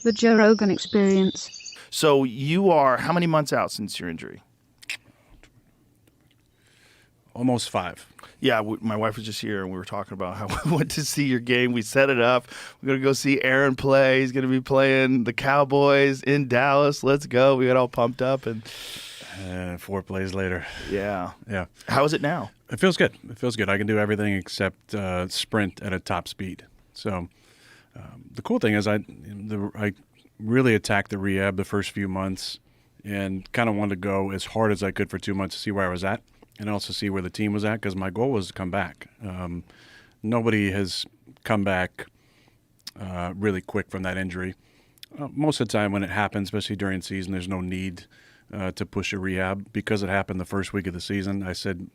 The Joe Rogan Experience. So you are how many months out since your injury? Almost 5. Yeah, my wife was just here, and we were talking about how we went to see your game. We set it up. We're going to go see Aaron play. He's going to be playing the Cowboys in Dallas. Let's go. We got all pumped up. And 4 plays later. Yeah. Yeah. How is it now? It feels good. It feels good. I can do everything except sprint at a top speed. So the cool thing is I really attacked the rehab the first few months and kind of wanted to go as hard as I could for 2 months to see where I was at and also see where the team was at because my goal was to come back. Nobody has come back really quick from that injury. Most of the time when it happens, especially during season, there's no need to push a rehab. Because it happened the first week of the season, I said,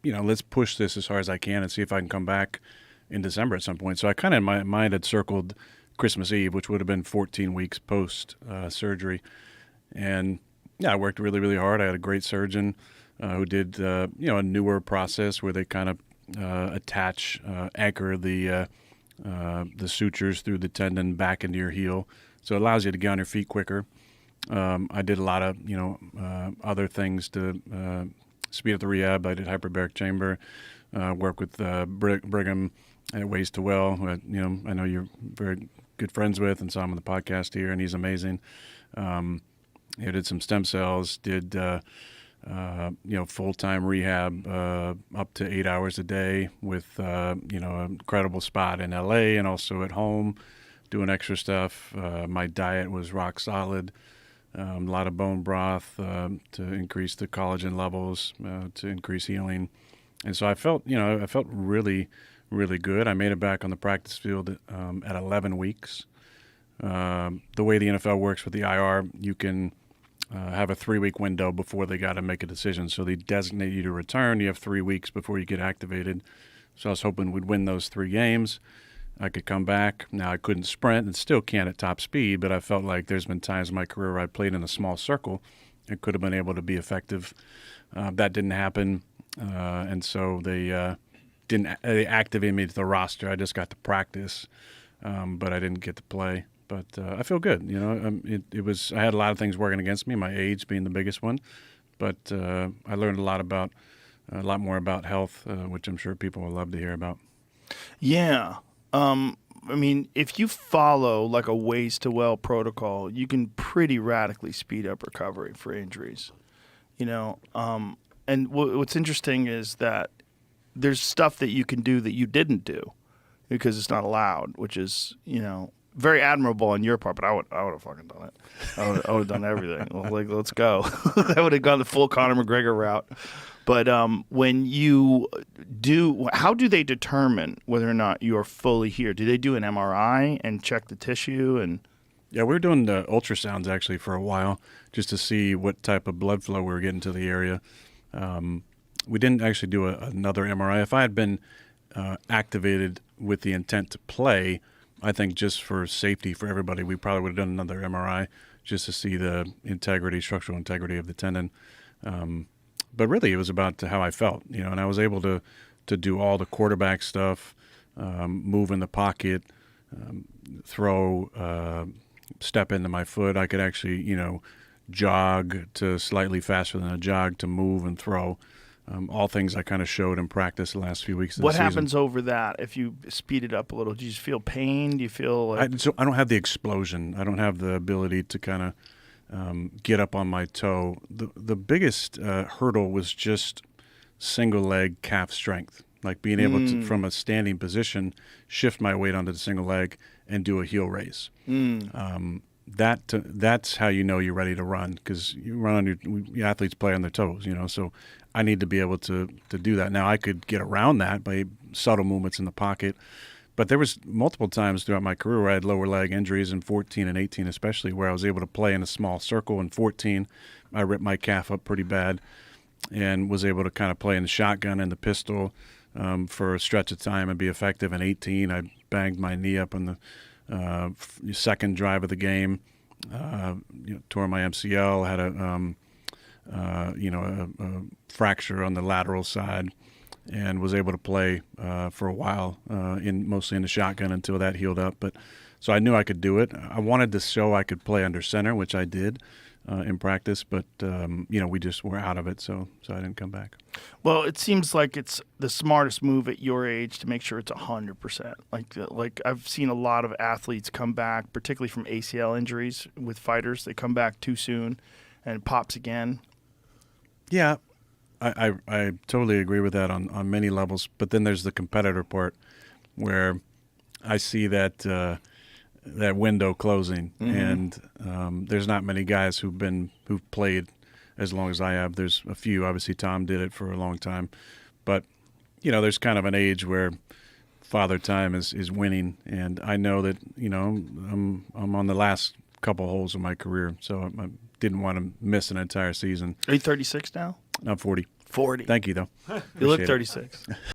let's push this as hard as I can and see if I can come back in December at some point. So I kind of in my mind had circled Christmas Eve, which would have been 14 weeks post surgery. And yeah, I worked really, really hard. I had a great surgeon who did a newer process where they kind of anchor the sutures through the tendon back into your heel, so it allows you to get on your feet quicker. I did a lot of other things to speed up the rehab. I did hyperbaric chamber, work with Brigham at Ways to Well, who I know you're very good friends with, and saw him on the podcast here, and he's amazing. I did some stem cells, did full-time rehab up to 8 hours a day with an incredible spot in LA and also at home doing extra stuff. My diet was rock solid. A lot of bone broth to increase the collagen levels, to increase healing. And so I felt really, really good. I made it back on the practice field at 11 weeks. The way the NFL works with the IR, you can have a 3-week window before they got to make a decision. So they designate you to return. You have 3 weeks before you get activated. So I was hoping we'd win those 3 games. I could come back. Now, I couldn't sprint and still can't at top speed, but I felt like there's been times in my career where I played in a small circle and could have been able to be effective. That didn't happen, and so they activated me to the roster. I just got to practice, but I didn't get to play. But I feel good. I had a lot of things working against me, my age being the biggest one, but I learned a lot more about health, which I'm sure people will love to hear about. Yeah. If you follow like a Ways to Well protocol, you can pretty radically speed up recovery for injuries. And what's interesting is that there's stuff that you can do that you didn't do because it's not allowed, which is, very admirable on your part, but I would have fucking done it. I would have done everything. Let's go. I would have gone the full Conor McGregor route. But when you do, how do they determine whether or not you are fully here? Do they do an MRI and check the tissue? And yeah, we were doing the ultrasounds actually for a while just to see what type of blood flow we were getting to the area. We didn't actually do another MRI. If I had been activated with the intent to play, I think just for safety for everybody, we probably would have done another MRI just to see the structural integrity of the tendon. But really, it was about how I felt, and I was able to do all the quarterback stuff, move in the pocket, throw, step into my foot. I could actually, jog to slightly faster than a jog to move and throw. All things I kind of showed in practice the last few weeks of the season. What happens over that if you speed it up a little? Do you feel pain? Do you feel like... I don't have the explosion. I don't have the ability to kind of get up on my toe. The biggest hurdle was just single leg calf strength, like being able to, from a standing position, shift my weight onto the single leg and do a heel raise. That's how you're ready to run, because you run on your athletes play on their toes, so I need to be able to do that. Now I could get around that by subtle movements in the pocket, but there was multiple times throughout my career where I had lower leg injuries in 14 and 18 especially, where I was able to play in a small circle. In 14 I ripped my calf up pretty bad and was able to kind of play in the shotgun and the pistol for a stretch of time and be effective. In 18 I banged my knee up on the second drive of the game, tore my MCL, had a fracture on the lateral side, and was able to play for a while, mostly in the shotgun until that healed up. But So I knew I could do it. I wanted to show I could play under center, which I did in practice, but we just were out of it, so I didn't come back. Well, it seems like it's the smartest move at your age to make sure it's 100%. Like I've seen a lot of athletes come back, particularly from ACL injuries with fighters. They come back too soon, and it pops again. Yeah, I totally agree with that on many levels. But then there's the competitor part, where I see that window closing, and there's not many guys who've played as long as I have. There's a few. Obviously, Tom did it for a long time, but there's kind of an age where Father Time is winning, and I know that I'm on the last couple holes of my career, so I didn't want to miss an entire season. Are you 36 now? I'm 40. 40. Thank you, though. You look Appreciate it. 36.